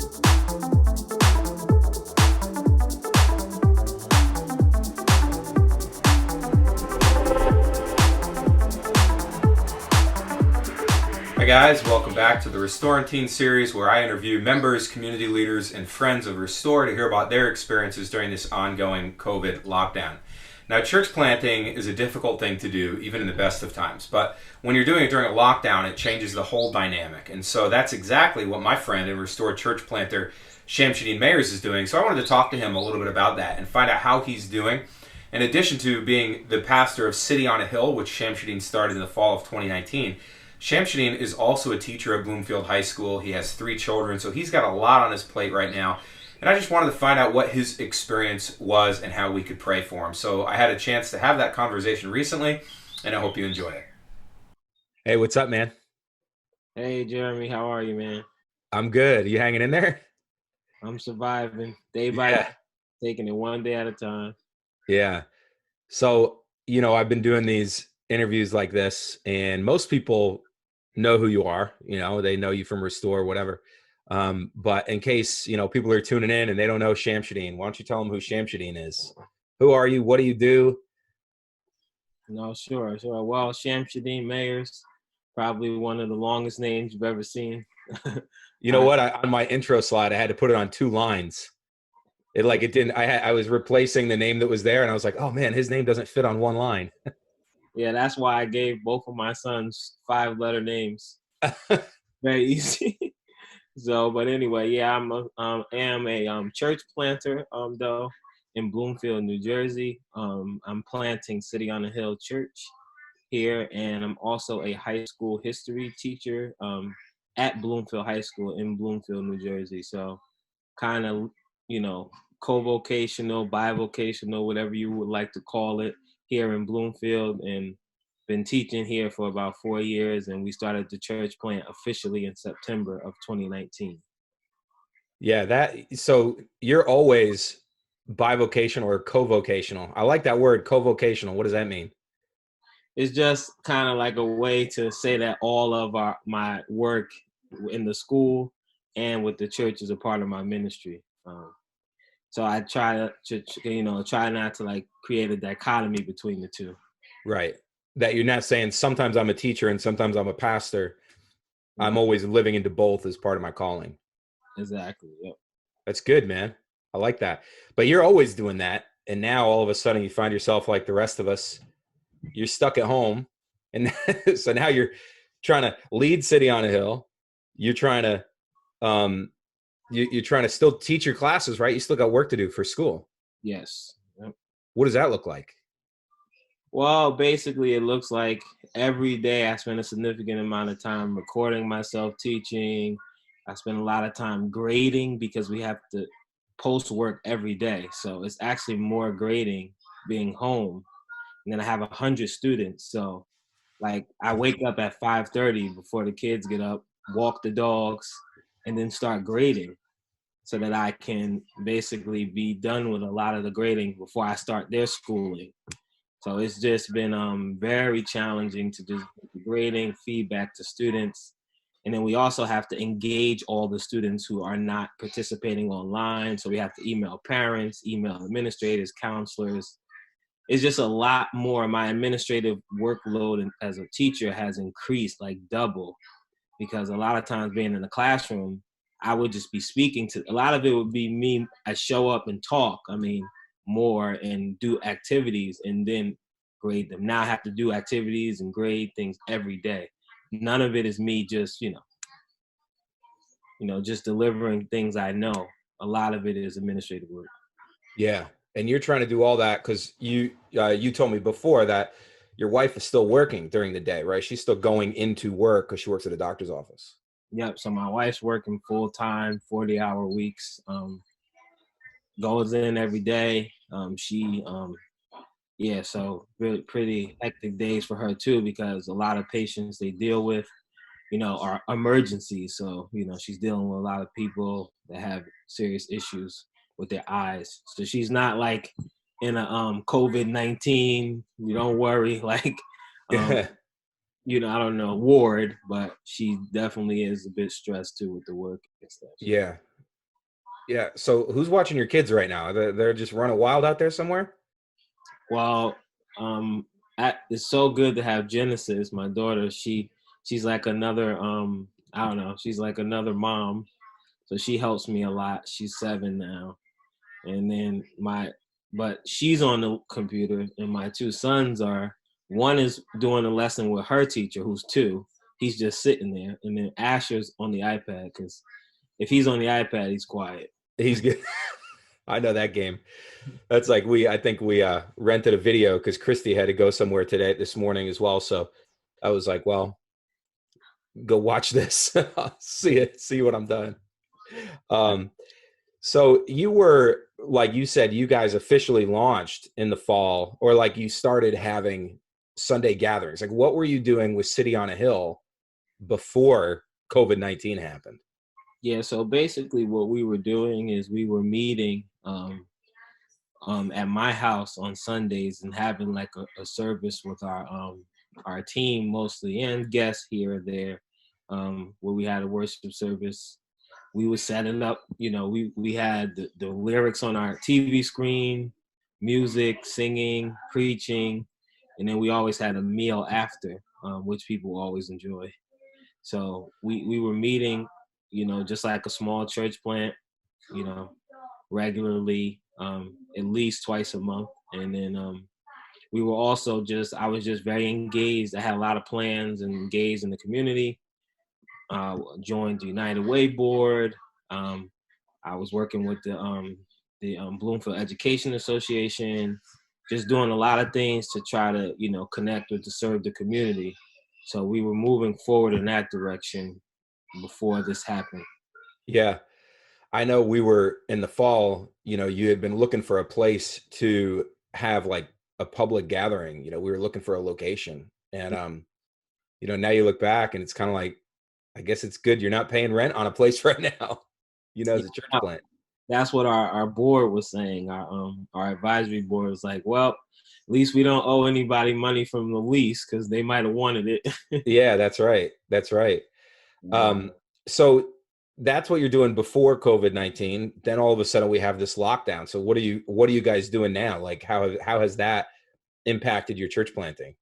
Hi guys, welcome back to the Restorantine series where I interview members, community leaders, and friends of Restore to hear about their experiences during this ongoing COVID lockdown. Now, church planting is a difficult thing to do, even in the best of times, but when you're doing it during a lockdown, it changes the whole dynamic. And so that's exactly what my friend and Restore church planter, Shamshadeen Mayers, is doing. So I wanted to talk to him a little bit about that and find out how he's doing. In addition to being the pastor of City on a Hill, which Shamshadeen started in the fall of 2019, Shamshadeen is also a teacher at Bloomfield High School. He has 3 children, so he's got a lot on his plate right now. And I just wanted to find out what his experience was and how we could pray for him. So I had a chance to have that conversation recently, and I hope you enjoy it. Hey, what's up, man? Hey, Jeremy, how are you, man? I'm good. You hanging in there? I'm surviving day by day, taking it one day at a time. Yeah. So, I've been doing these interviews like this, and most people know who you are. They know you from Restore, whatever. But in case, people are tuning in and they don't know Shamshadeen, why don't you tell them who Shamshadeen is? Who are you? What do you do? No, sure. Well, Shamshadeen Mayers, probably one of the longest names you've ever seen. You know what? On my intro slide, I had to put it on 2 lines. It didn't. I was replacing the name that was there, and I was like, oh man, his name doesn't fit on 1 line. Yeah, that's why I gave both of my sons 5-letter names. Very easy. So, but anyway, yeah, I am a church planter though in Bloomfield, New Jersey. I'm planting City on a Hill Church here, and I'm also a high school history teacher at Bloomfield High School in Bloomfield, New Jersey. So, kind of, co-vocational, bivocational, whatever you would like to call it, here in Bloomfield, and been teaching here for about 4 years, and we started the church plant officially in September of 2019. Yeah, so you're always bivocational or co-vocational. I like that word, co-vocational. What does that mean? It's just kind of like a way to say that all of my work in the school and with the church is a part of my ministry. So I try to try not to create a dichotomy between the two. Right. That you're not saying sometimes I'm a teacher and sometimes I'm a pastor. Yeah. I'm always living into both as part of my calling. Exactly. Yep. That's good, man. I like that. But you're always doing that. And now all of a sudden you find yourself like the rest of us, you're stuck at home. And so now you're trying to lead City on a Hill. You're trying to, you're trying to still teach your classes, right? You still got work to do for school. Yes. Yep. What does that look like? Well, basically, it looks like every day I spend a significant amount of time recording myself teaching. I spend a lot of time grading because we have to post work every day. So it's actually more grading being home. And then I have 100 students. So I wake up at 5:30 before the kids get up, walk the dogs, and then start grading so that I can basically be done with a lot of the grading before I start their schooling. So it's just been very challenging to do grading, feedback to students. And then we also have to engage all the students who are not participating online. So we have to email parents, email administrators, counselors. It's just a lot more. My administrative workload as a teacher has increased double, because a lot of times being in the classroom, I would just be speaking to, a lot of it would be me. I show up and talk. More and do activities and then grade them. Now I have to do activities and grade things every day. None of it is me just, just delivering things I know. A lot of it is administrative work. Yeah. And you're trying to do all that because you told me before that your wife is still working during the day, right? She's still going into work because she works at a doctor's office. Yep. So my wife's working full-time, 40-hour weeks. Goes in every day. So really pretty hectic days for her too, because a lot of patients they deal with, are emergencies. So, she's dealing with a lot of people that have serious issues with their eyes. So she's not in a COVID-19, don't worry, I don't know, ward, but she definitely is a bit stressed too with the work and stuff. Yeah. Yeah. So who's watching your kids right now? They're just running wild out there somewhere? Well, um, it's so good to have Genesis, my daughter. She's like another I don't know. She's like another mom. So she helps me a lot. She's 7 now, and then but she's on the computer, and my two sons are. One is doing a lesson with her teacher, who's 2. He's just sitting there, and then Asher's on the iPad because if he's on the iPad, he's quiet. He's good. I know that game. That's like I think we rented a video because Christy had to go somewhere this morning as well. So I was like, well, go watch this. See it, see what I'm doing. So you were, like you said, you guys officially launched in the fall, or like you started having Sunday gatherings. Like what were you doing with City on a Hill before COVID-19 happened? Yeah, so basically what we were doing is we were meeting at my house on Sundays and having like a service with our team mostly and guests here or there, where we had a worship service. We were setting up, we had the lyrics on our TV screen, music, singing, preaching, and then we always had a meal after, which people always enjoy. So we were meeting, just like a small church plant, you know, regularly, at least twice a month. And then we were also I was just very engaged. I had a lot of plans and engaged in the community. Joined the United Way board. Um, I was working with the Bloomfield Education Association, just doing a lot of things to try to, connect with to serve the community. So we were moving forward in that direction before this happened. Yeah. I know we were in the fall, you had been looking for a place to have like a public gathering. We were looking for a location. And now you look back and it's kind of like, I guess it's good you're not paying rent on a place right now, as a church Yeah, plant. that's what our board was saying. Our advisory board was like, well, at least we don't owe anybody money from the lease because they might have wanted it. Yeah, that's right. That's right. Yeah. Um, so that's what you're doing before COVID-19. Then all of a sudden we have this lockdown. So what are you guys doing now? Like how has that impacted your church planting?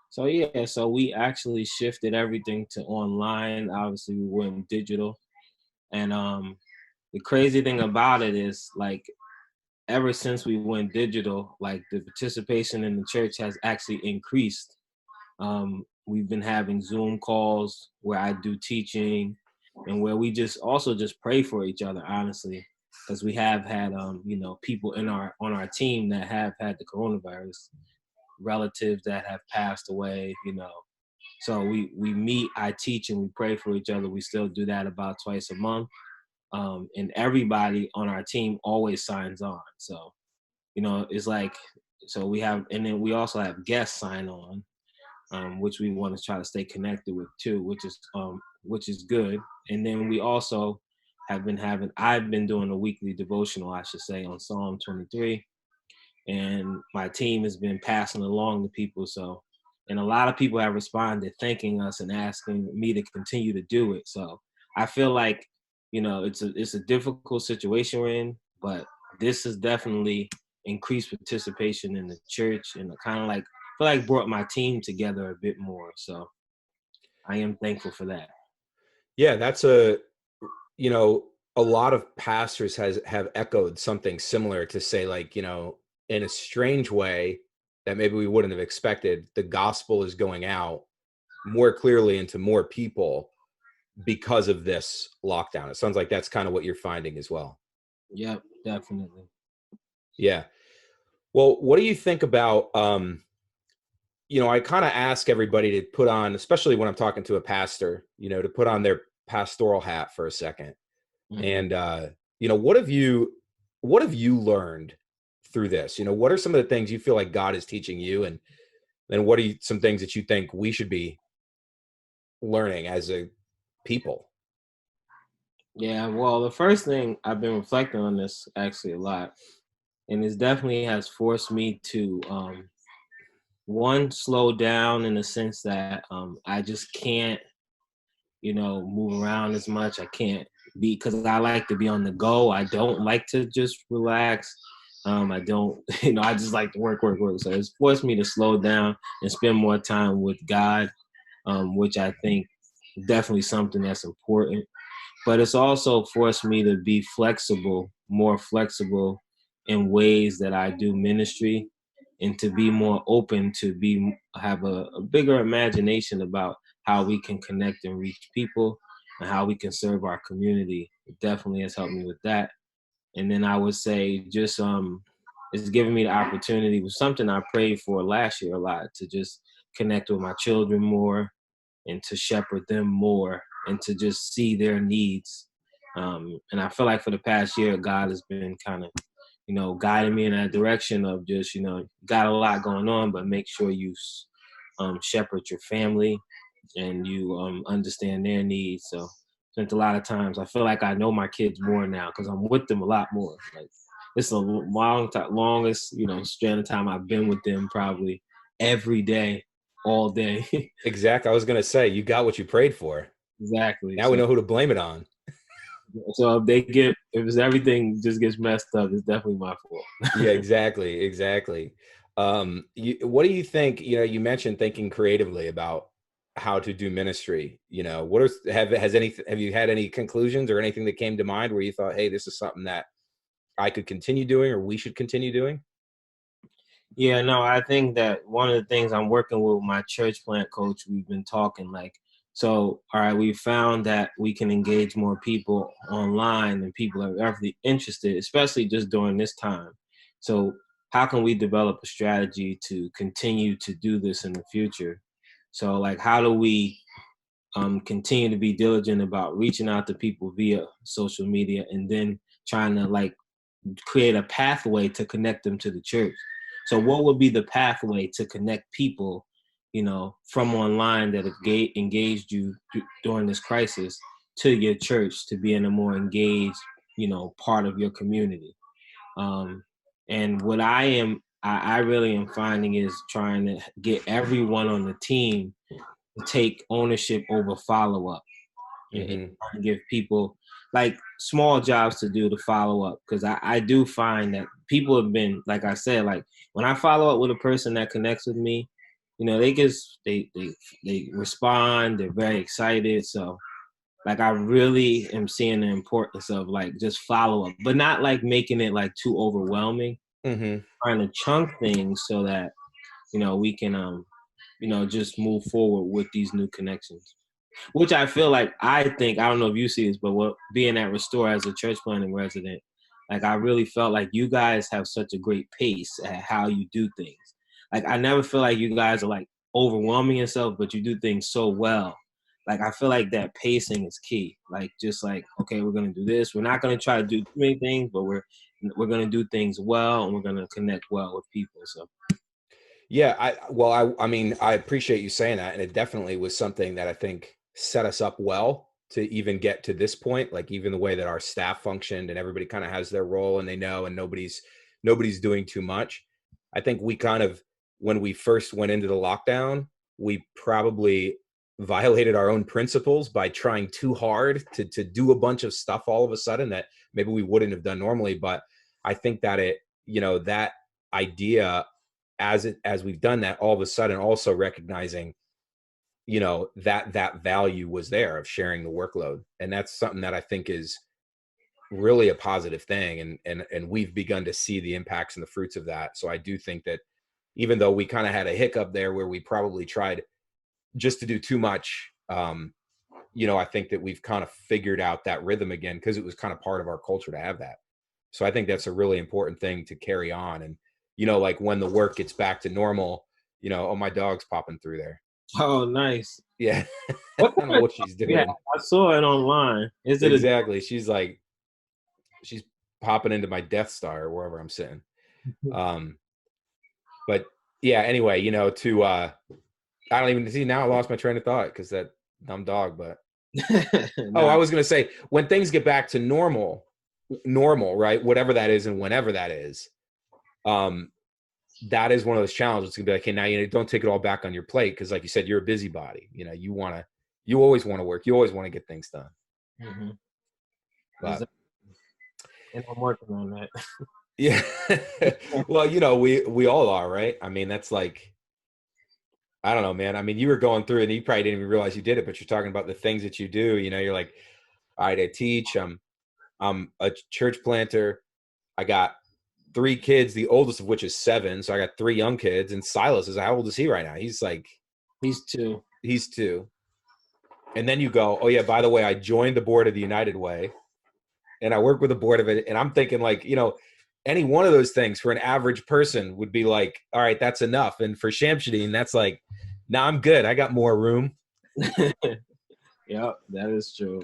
So yeah, so we actually shifted everything to online. Obviously, we went digital, and the crazy thing about it is like ever since we went digital, like the participation in the church has actually increased. We've been having Zoom calls where I do teaching and where we just also just pray for each other, honestly, because we have had, people on our team that have had the coronavirus, relatives that have passed away. So we meet, I teach, and we pray for each other. We still do that about twice a month, and everybody on our team always signs on. So it's like so we have, and then we also have guests sign on, which we want to try to stay connected with too, which is good. And then we also I've been doing a weekly devotional, I should say, on Psalm 23, and my team has been passing along to people. So, and a lot of people have responded, thanking us and asking me to continue to do it. So I feel like it's a difficult situation we're in, but this has definitely increased participation in the church and kind of like feel like brought my team together a bit more. So I am thankful for that. Yeah, that's you know, a lot of pastors have echoed something similar to say like, in a strange way that maybe we wouldn't have expected, the gospel is going out more clearly into more people because of this lockdown. It sounds like that's kind of what you're finding as well. Yep, definitely. Yeah. Well, what do you think about I kind of ask everybody to put on, especially when I'm talking to a pastor, to put on their pastoral hat for a second. Hmm. And what have you learned through this? What are some of the things you feel like God is teaching you, and then what are some things that you think we should be learning as a people? Yeah, well, the first thing I've been reflecting on this actually a lot, and this definitely has forced me to one slow down in the sense that I just can't move around as much. I can't because I like to be on the go. I don't like to just relax. I don't, I just like to work, work, work. So it's forced me to slow down and spend more time with God, which I think definitely something that's important. But it's also forced me to be flexible, more flexible in ways that I do ministry, and to be more open to have a bigger imagination about how we can connect and reach people and how we can serve our community. It definitely has helped me with that. And then I would say just it's given me the opportunity. It was something I prayed for last year a lot, to just connect with my children more and to shepherd them more and to just see their needs. And I feel like for the past year, God has been kind of, guiding me in that direction of just, got a lot going on, but make sure you shepherd your family and you understand their needs. So spent a lot of times. I feel like I know my kids more now because I'm with them a lot more. Like it's a longest, strand of time I've been with them, probably every day, all day. Exactly. I was going to say, you got what you prayed for. Exactly. Now we know who to blame it on. So if it's everything just gets messed up, it's definitely my fault. Yeah, exactly. What do you think? You mentioned thinking creatively about how to do ministry. Have you had any conclusions or anything that came to mind where you thought, hey, this is something that I could continue doing or we should continue doing? Yeah, no, I think that one of the things I'm working with my church plant coach, we've been talking all right, we found that we can engage more people online and people are really interested, especially just during this time. So how can we develop a strategy to continue to do this in the future? So how do we continue to be diligent about reaching out to people via social media and then trying to create a pathway to connect them to the church? So what would be the pathway to connect people, from online that have engaged you during this crisis to your church to be in a more engaged, part of your community? And what I really am finding is trying to get everyone on the team to take ownership over follow-up and give people small jobs to do to follow up, because I do find that people have been, like I said, when I follow up with a person that connects with me, they respond, they're very excited. So I really am seeing the importance of just follow up, but not making it too overwhelming. Trying to chunk things so that we can just move forward with these new connections. Which I feel I don't know if you see this, but being at Restore as a church planting resident, I really felt like you guys have such a great pace at how you do things. I never feel like you guys are overwhelming yourself, but you do things so well. I feel like that pacing is key. Okay, we're gonna do this. We're not gonna try to do too many things, but we're gonna do things well, and we're gonna connect well with people. So. Yeah, I mean, I appreciate you saying that, and it definitely was something that I think set us up well to even get to this point. Even the way that our staff functioned and everybody kind of has their role and they know, and nobody's doing too much. I think we kind of, when we first went into the lockdown, we probably violated our own principles by trying too hard to do a bunch of stuff all of a sudden that maybe we wouldn't have done normally. But I think that that idea, as we've done that, all of a sudden also recognizing, that value was there of sharing the workload. And that's something that I think is really a positive thing. And we've begun to see the impacts and the fruits of that. So I do think that even though we kind of had a hiccup there where we probably tried just to do too much, I think that we've kind of figured out that rhythm again, because it was kind of part of our culture to have that. So I think that's a really important thing to carry on. And when the work gets back to normal, oh, my dog's popping through there. Oh, nice. Yeah. I don't know what she's doing. Yeah, I saw it online. Is it exactly? She's popping into my Death Star or wherever I'm sitting. But yeah, anyway, I don't even see now. I lost my train of thought because that dumb dog. But No. I was gonna say, when things get back to normal, right? Whatever that is and whenever that is, that is one of those challenges. It's gonna be like, hey, now don't take it all back on your plate, because like you said, you're a busybody. You always want to work. You always want to get things done. Mm-hmm. Exactly. And I'm working on that. Yeah. Well, we all are, right? I mean, that's like, I don't know, man. I mean, you were going through it and you probably didn't even realize you did it, but you're talking about the things that you do. You're like, all right, I teach. I'm a church planter. I got 3 kids, the oldest of which is 7. So I got 3 young kids. And Silas how old is he right now? He's 2. He's 2. And then you go, oh yeah, by the way, I joined the board of the United Way and I work with the board of it. And I'm thinking like, any one of those things for an average person would be like, all right, that's enough. And for Shamshadeen, that's like, nah, I'm good. I got more room. Yep, that is true,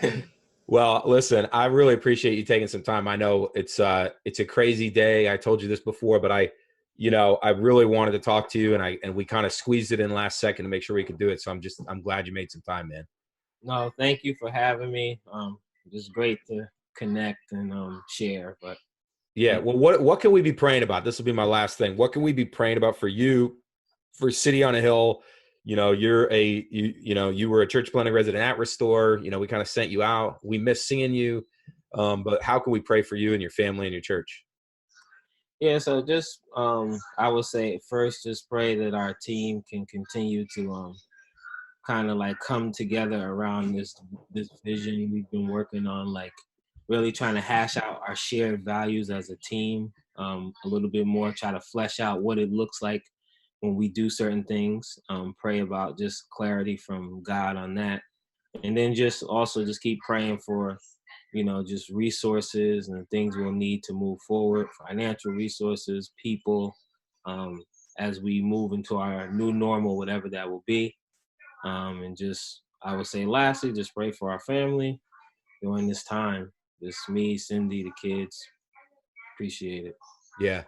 man. Well, listen, I really appreciate you taking some time. I know it's a crazy day. I told you this before, but I really wanted to talk to you and we kind of squeezed it in last second to make sure we could do it. So I'm glad you made some time, man. No, thank you for having me. Just great to connect and share. But yeah, well, what can we be praying about? This will be my last thing. What can we be praying about for you, for City on a Hill? You were a church planting resident at Restore. We kind of sent you out. We miss seeing you. But how can we pray for you and your family and your church? Yeah, so just I would say first, just pray that our team can continue to kind of like come together around this vision we've been working on, like really trying to hash out our shared values as a team a little bit more, try to flesh out what it looks like when we do certain things, pray about just clarity from God on that. And then just also just keep praying for, just resources and things we'll need to move forward, financial resources, people, as we move into our new normal, whatever that will be. And just, I would say lastly, just pray for our family during this time. Just me, Cindy, the kids. Appreciate it. Yeah.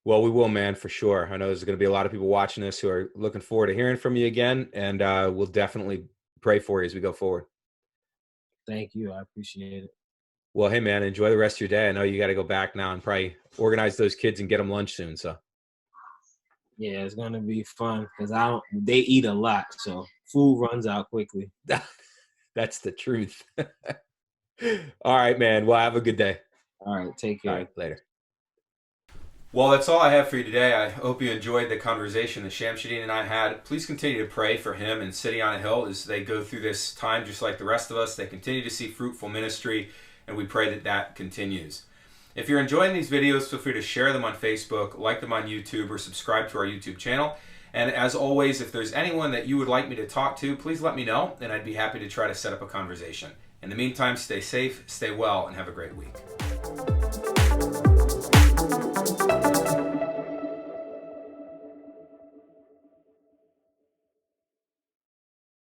Well, we will, man, for sure. I know there's going to be a lot of people watching this who are looking forward to hearing from you again. And we'll definitely pray for you as we go forward. Thank you. I appreciate it. Well, hey, man, enjoy the rest of your day. I know you got to go back now and probably organize those kids and get them lunch soon. So. Yeah, it's going to be fun because they eat a lot. So food runs out quickly. That's the truth. All right, man. Well, have a good day. All right. Take care. All right, later. Well, that's all I have for you today. I hope you enjoyed the conversation that Shamshadeen and I had. Please continue to pray for him and City on a Hill as they go through this time just like the rest of us. They continue to see fruitful ministry, and we pray that that continues. If you're enjoying these videos, feel free to share them on Facebook, like them on YouTube, or subscribe to our YouTube channel. And as always, if there's anyone that you would like me to talk to, please let me know, and I'd be happy to try to set up a conversation. In the meantime, stay safe, stay well, and have a great week.